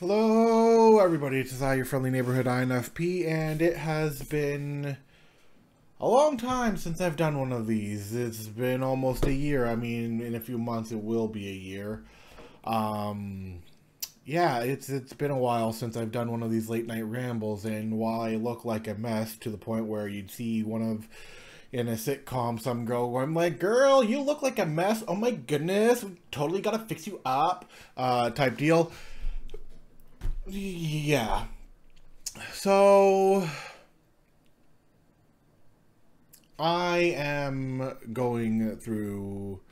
Hello everybody, it's your friendly neighborhood INFP, and it has been a long time since I've done one of these. It's been almost a year. I mean, in a few months it will be a year. Yeah, it's been a while since I've done one of these late night rambles, and while I look like a mess to the point where you'd see in a sitcom, some girl where I'm like, girl, you look like a mess. Oh my goodness, we totally gotta fix you up, type deal. Yeah. So I am going through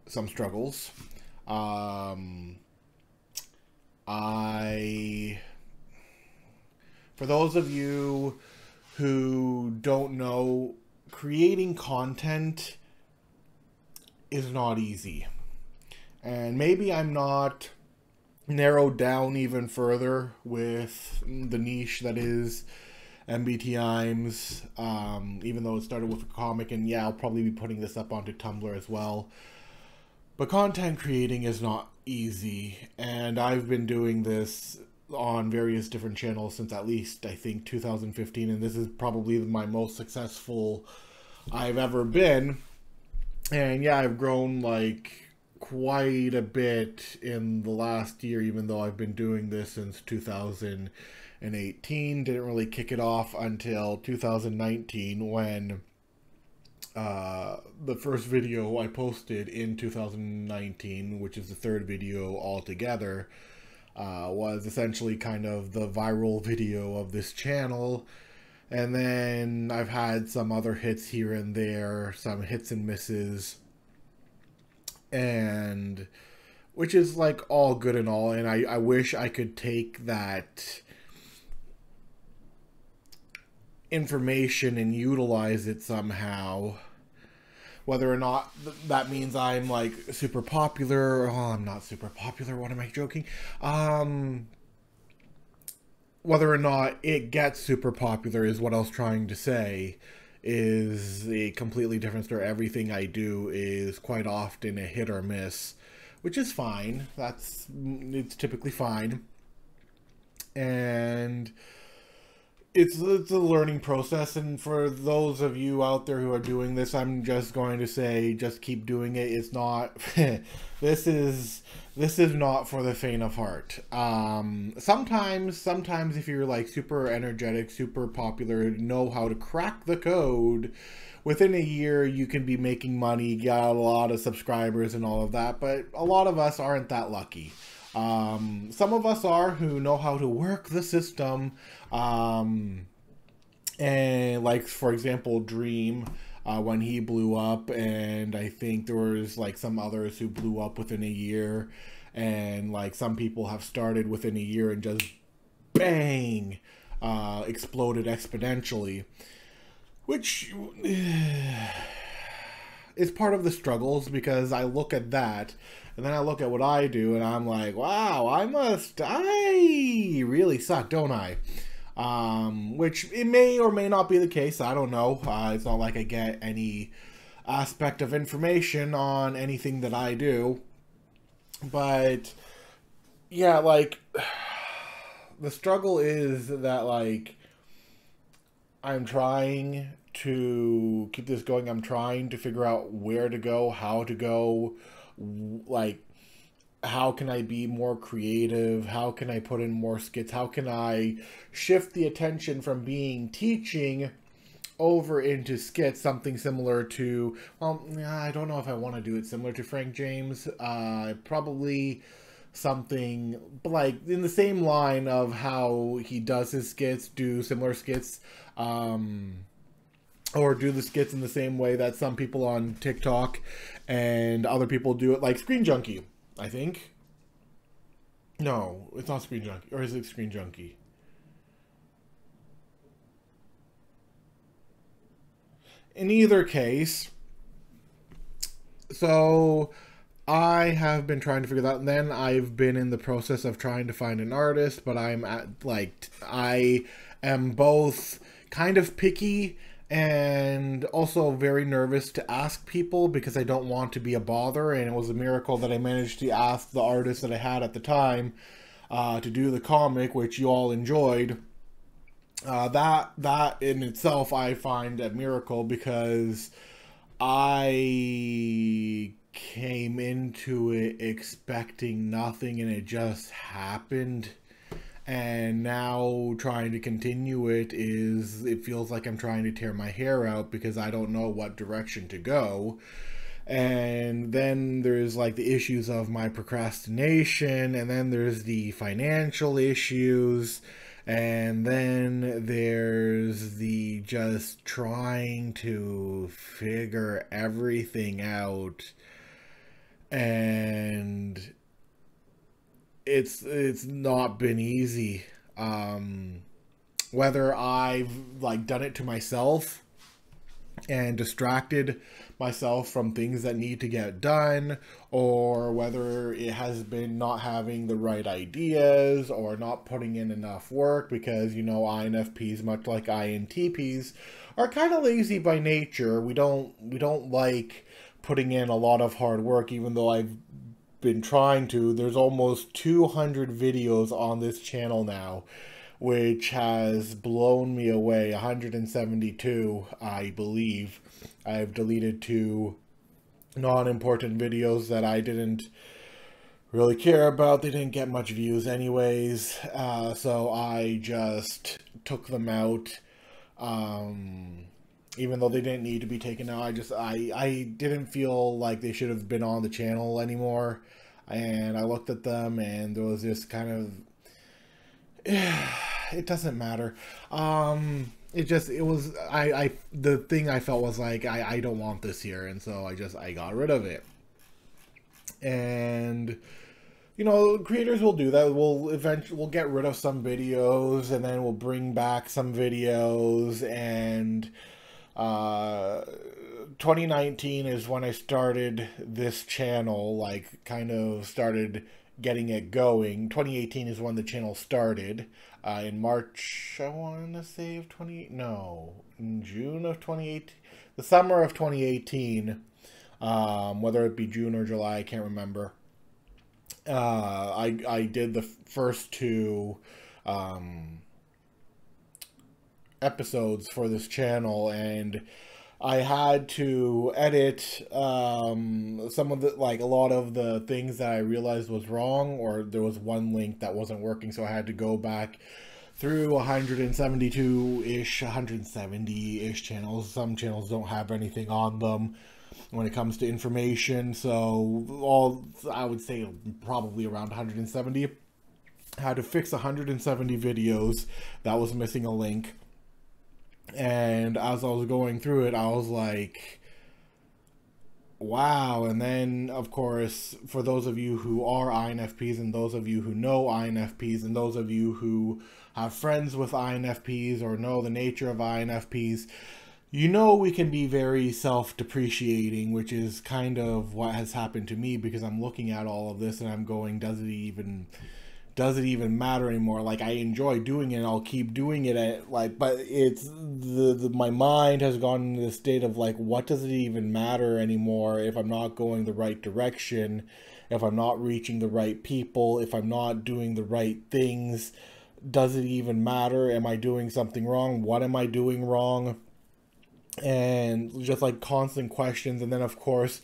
some struggles. For those of you who don't know, creating content is not easy. And maybe I'm not narrowed down even further with the niche that is MBTI's, even though it started with a comic, and yeah, I'll probably be putting this up onto Tumblr as well. But content creating is not easy, and I've been doing this on various different channels since at least, I think, 2015, and this is probably my most successful I've ever been. And yeah, I've grown like quite a bit in the last year, even though I've been doing this since 2018. Didn't really kick it off until 2019 when the first video I posted in 2019, which is the third video altogether, was essentially kind of the viral video of this channel. And then I've had some other hits here and there, some hits and misses, and which is like all good and all, and I wish I could take that information and utilize it somehow. Whether or not that means I'm like super popular. Oh, I'm not super popular. What am I joking? Whether or not it gets super popular is what I was trying to say, is a completely different story. Everything I do is quite often a hit or miss, which is fine. It's typically fine. And it's a learning process, and for those of you out there who are doing this, I'm just going to say, just keep doing it. It's not this is not for the faint of heart. Sometimes if you're like super energetic, super popular, know how to crack the code, within a year you can be making money, get a lot of subscribers and all of that, but a lot of us aren't that lucky. Some of us are, who know how to work the system, and like, for example, Dream, when he blew up, and I think there was like some others who blew up within a year, and like some people have started within a year and just bang, exploded exponentially, which is part of the struggles, because I look at that and then I look at what I do and I'm like, wow, I really suck, don't I? Which it may or may not be the case. I don't know. It's not like I get any aspect of information on anything that I do. But yeah, like, the struggle is that, like, I'm trying to keep this going. I'm trying to figure out where to go, how to go, like, how can I be more creative? How can I put in more skits? How can I shift the attention from being teaching over into skits, something similar to, well, I don't know if I want to do it similar to Frank James. Probably something like in the same line of how he does his skits, do similar skits, or do the skits in the same way that some people on TikTok and other people do it, like Screen Junkie, I think. No, it's not Screen Junkie. Or is it Screen Junkie? In either case, so I have been trying to figure that out, and then I've been in the process of trying to find an artist, but I am both kind of picky and also very nervous to ask people because I don't want to be a bother, and it was a miracle that I managed to ask the artist that I had at the time to do the comic, which you all enjoyed. That in itself I find a miracle, because I came into it expecting nothing and it just happened. And now trying to continue it feels like I'm trying to tear my hair out because I don't know what direction to go. And then there's like the issues of my procrastination, and then there's the financial issues, and then there's the just trying to figure everything out. And it's not been easy. Whether I've like done it to myself and distracted myself from things that need to get done, or whether it has been not having the right ideas or not putting in enough work, because you know INFPs, much like INTPs, are kind of lazy by nature. We don't like putting in a lot of hard work, even though I've been trying to. There's almost 200 videos on this channel now, which has blown me away. 172, I believe. I've deleted 2 non-important videos that I didn't really care about. They didn't get much views anyways, so I just took them out. Even though they didn't need to be taken out, I didn't feel like they should have been on the channel anymore. And I looked at them and there was this kind of, it doesn't matter. The thing I felt was like, I don't want this here. And so I got rid of it. And, you know, creators will do that. We'll get rid of some videos, and then we'll bring back some videos. And 2019 is when I started this channel, like kind of started getting it going. 2018 is when the channel started. In March, I want to say of in June of 2018, the summer of 2018, whether it be June or July, I can't remember. I did the first 2 episodes for this channel, and I had to edit some of the, like, a lot of the things that I realized was wrong, or there was one link that wasn't working, so I had to go back through 172-ish, 170-ish channels. Some channels don't have anything on them when it comes to information, so I would say probably around 170. I had to fix 170 videos that was missing a link. And as I was going through it, I was like, wow. And then, of course, for those of you who are INFPs, and those of you who know INFPs, and those of you who have friends with INFPs or know the nature of INFPs, you know we can be very self-depreciating, which is kind of what has happened to me, because I'm looking at all of this and I'm going, does it even matter anymore? Like, I enjoy doing it and I'll keep doing it, but it's my mind has gone into this state of like, what does it even matter anymore if I'm not going the right direction, if I'm not reaching the right people, if I'm not doing the right things? Does it even matter? Am I doing something wrong? What am I doing wrong? And just like constant questions. And then of course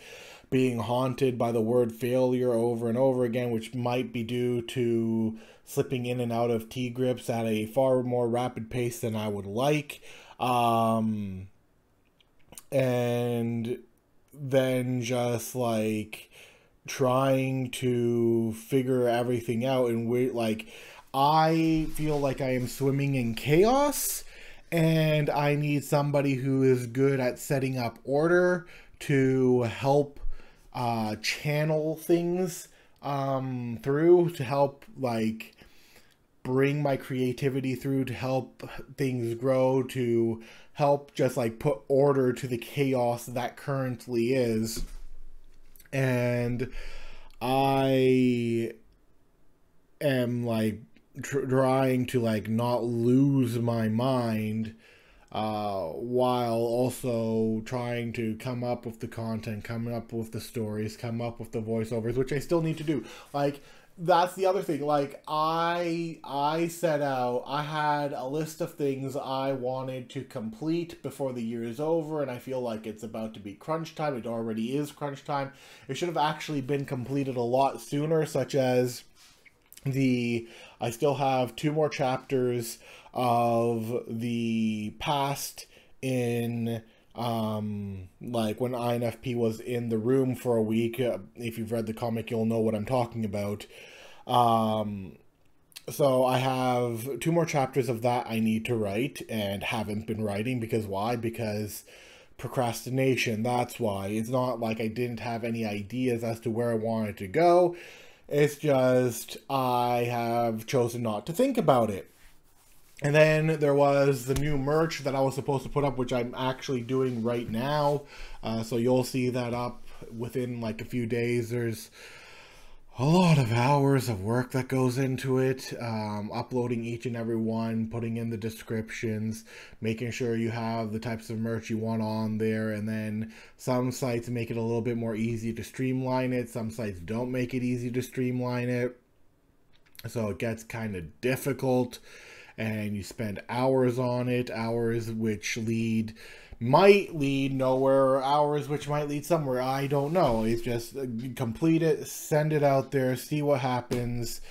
being haunted by the word failure over and over again, which might be due to slipping in and out of T-grips at a far more rapid pace than I would like. And then just like trying to figure everything out, and I feel like I am swimming in chaos, and I need somebody who is good at setting up order to help channel things through, to help like bring my creativity through, to help things grow, to help just like put order to the chaos that currently is. And I am like trying to like not lose my mind, while also trying to come up with the content, coming up with the stories, come up with the voiceovers, which I still need to do. Like, that's the other thing. Like I set out, I had a list of things I wanted to complete before the year is over, and I feel like it's about to be crunch time. It already is crunch time. It should have actually been completed a lot sooner, such as the I still have 2 more chapters of the past in like when INFP was in the room for a week. If you've read the comic, you'll know what I'm talking about. um so I have 2 more chapters of that I need to write and haven't been writing. Because why? Because procrastination. That's why. It's not like I didn't have any ideas as to where I wanted to go. It's just I have chosen not to think about it. And then there was the new merch that I was supposed to put up, which I'm actually doing right now. So you'll see that up within like a few days. There's a lot of hours of work that goes into it. Uploading each and every one, putting in the descriptions, making sure you have the types of merch you want on there. And then some sites make it a little bit more easy to streamline it. Some sites don't make it easy to streamline it. So it gets kind of difficult, and you spend hours on it, hours which might lead nowhere, or hours which might lead somewhere. I don't know. It's just complete it, send it out there, see what happens.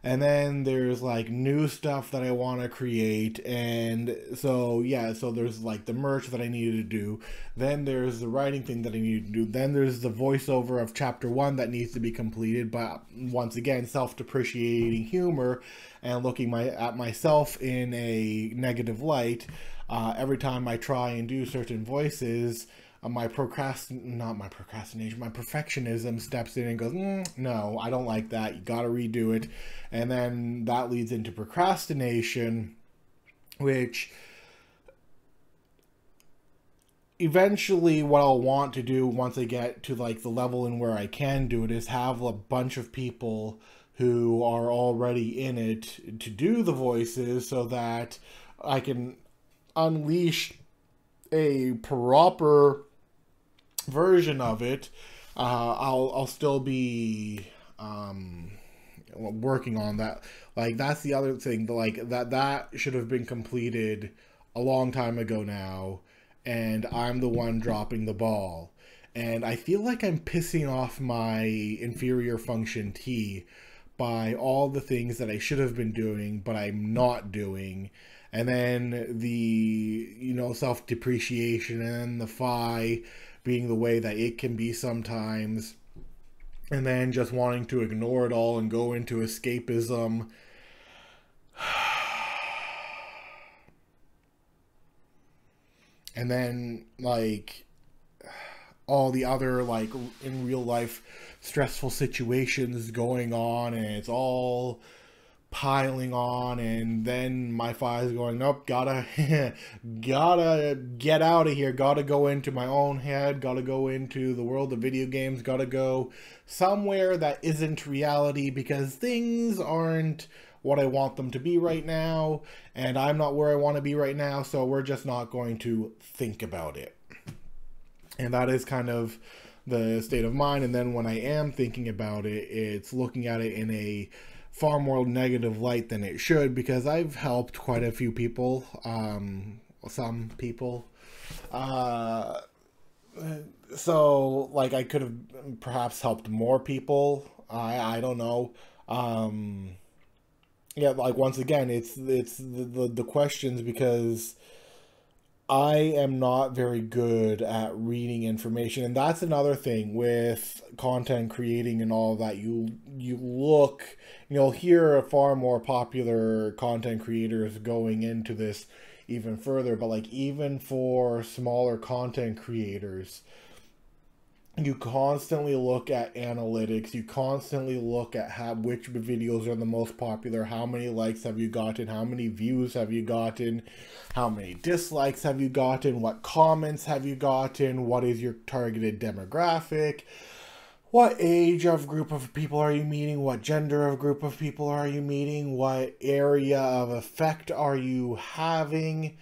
And then there's like new stuff that I want to create. And so, yeah, so there's like the merch that I needed to do. Then there's the writing thing that I need to do. Then there's the voiceover of chapter 1 that needs to be completed. But once again, self-depreciating humor and looking at myself in a negative light. Every time I try and do certain voices, my perfectionism steps in and goes, no, I don't like that. You gotta redo it. And then that leads into procrastination, which eventually what I'll want to do once I get to like the level in where I can do it is have a bunch of people who are already in it to do the voices, so that I can unleash a proper version of it. I'll still be working on that. Like that's the other thing. Like that should have been completed a long time ago now, and I'm the one dropping the ball. And I feel like I'm pissing off my inferior function T by all the things that I should have been doing, but I'm not doing. And then the, self-depreciation, and then the phi being the way that it can be sometimes. And then just wanting to ignore it all and go into escapism. And then, like, all the other, like, in real life stressful situations going on, and it's all piling on. And then my phi is going, nope, gotta get out of here, gotta go into my own head, gotta go into the world of video games, gotta go somewhere that isn't reality, because things aren't what I want them to be right now, and I'm not where I want to be right now, so we're just not going to think about it. And that is kind of the state of mind. And then when I am thinking about it, it's looking at it in a far more negative light than it should, because I've helped quite a few people, some people. So, like, I could have perhaps helped more people. I don't know. Yeah, like, once again, it's the questions, because I am not very good at reading information. And that's another thing with content creating and all that. You'll hear far more popular content creators going into this even further. But like, even for smaller content creators, you constantly look at analytics, you constantly look at which videos are the most popular, how many likes have you gotten, how many views have you gotten, how many dislikes have you gotten, what comments have you gotten, what is your targeted demographic, what age of group of people are you meeting, what gender of group of people are you meeting, what area of effect are you having,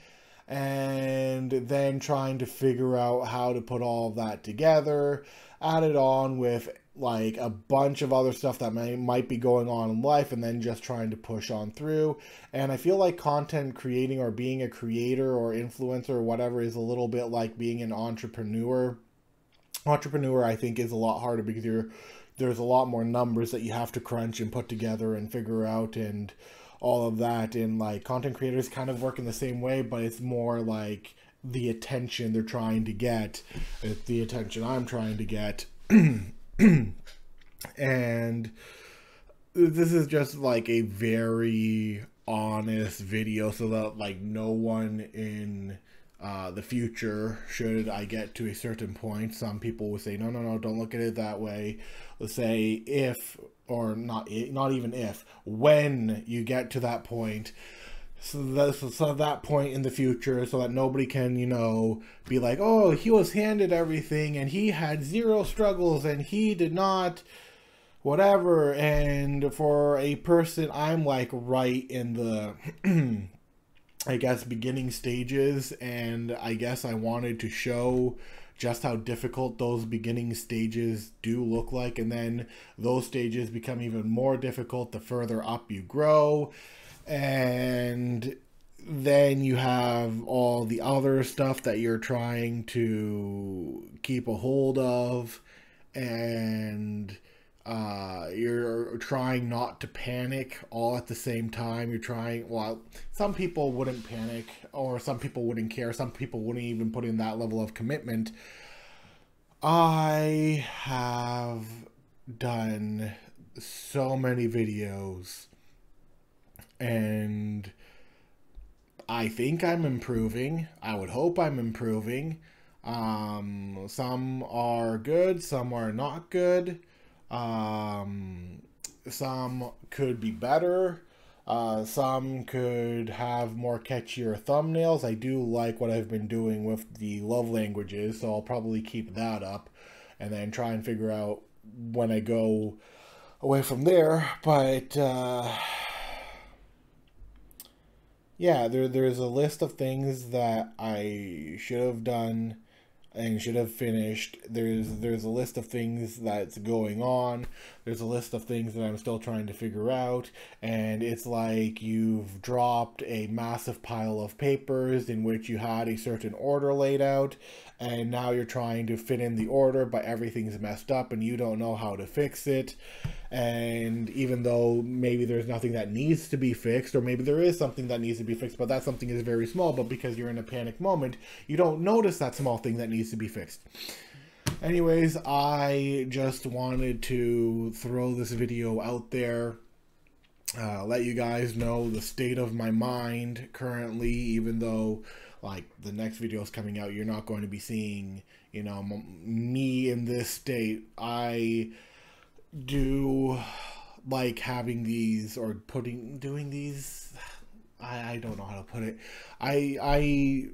and then trying to figure out how to put all of that together, add it on with like a bunch of other stuff that might be going on in life, and then just trying to push on through. And I feel like content creating or being a creator or influencer or whatever is a little bit like being an entrepreneur. I think is a lot harder because there's a lot more numbers that you have to crunch and put together and figure out and all of that. And like content creators kind of work in the same way, but it's more like the attention they're trying to get. It's the attention I'm trying to get. And this is just like a very honest video so that like no one in the future, should I get to a certain point, some people will say, no, don't look at it that way. Let's say if, or not even if, when you get to that point, so that point in the future, so that nobody can, be like, oh, he was handed everything and he had zero struggles and he did not whatever. And for a person, I'm like right in the I guess beginning stages, and I guess I wanted to show just how difficult those beginning stages do look like, and then those stages become even more difficult the further up you grow. And then you have all the other stuff that you're trying to keep a hold of, and you're trying not to panic all at the same time. You're trying, well, some people wouldn't panic, or some people wouldn't care, some people wouldn't even put in that level of commitment. I have done so many videos, and I think I'm improving. I would hope I'm improving. Some are good, some are not good. Some could be better. Some could have more catchier thumbnails. I do like what I've been doing with the love languages, so I'll probably keep that up and then try and figure out when I go away from there. But yeah, there's a list of things that I should have done and should have finished. There's a list of things that's going on. There's a list of things that I'm still trying to figure out. And it's like you've dropped a massive pile of papers in which you had a certain order laid out, and now you're trying to fit in the order, but everything's messed up and you don't know how to fix it. And even though maybe there's nothing that needs to be fixed, or maybe there is something that needs to be fixed, but that something is very small, but because you're in a panic moment, you don't notice that small thing that needs to be fixed. Anyways, I just wanted to throw this video out there, let you guys know the state of my mind currently, even though like the next video is coming out, you're not going to be seeing, me in this state. I do like having these, or doing these, I don't know how to put it. I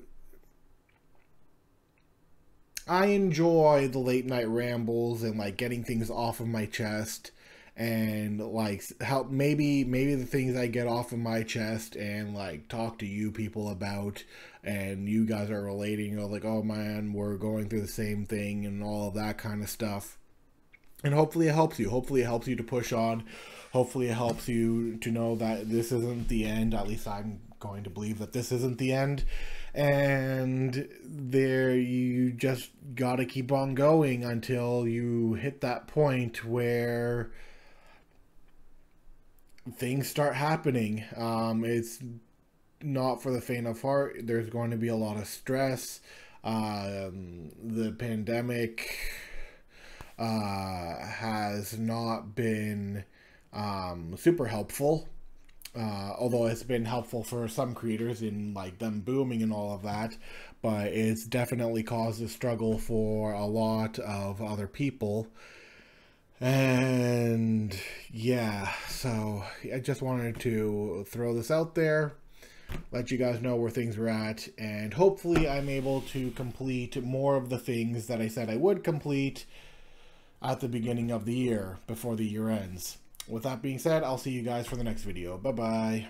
enjoy the late night rambles and like getting things off of my chest, and like help maybe the things I get off of my chest and like talk to you people about, and you guys are relating, like, oh man, we're going through the same thing and all of that kind of stuff. And hopefully it helps you. Hopefully it helps you to push on. Hopefully it helps you to know that this isn't the end. At least I'm going to believe that this isn't the end. And you just gotta keep on going until you hit that point where things start happening. It's not for the faint of heart. There's going to be a lot of stress. The pandemic has not been super helpful, although it's been helpful for some creators in like them booming and all of that, but it's definitely caused a struggle for a lot of other people. And yeah, so I just wanted to throw this out there, let you guys know where things are at, and hopefully I'm able to complete more of the things that I said I would complete at the beginning of the year, before the year ends. With that being said, I'll see you guys for the next video. Bye-bye.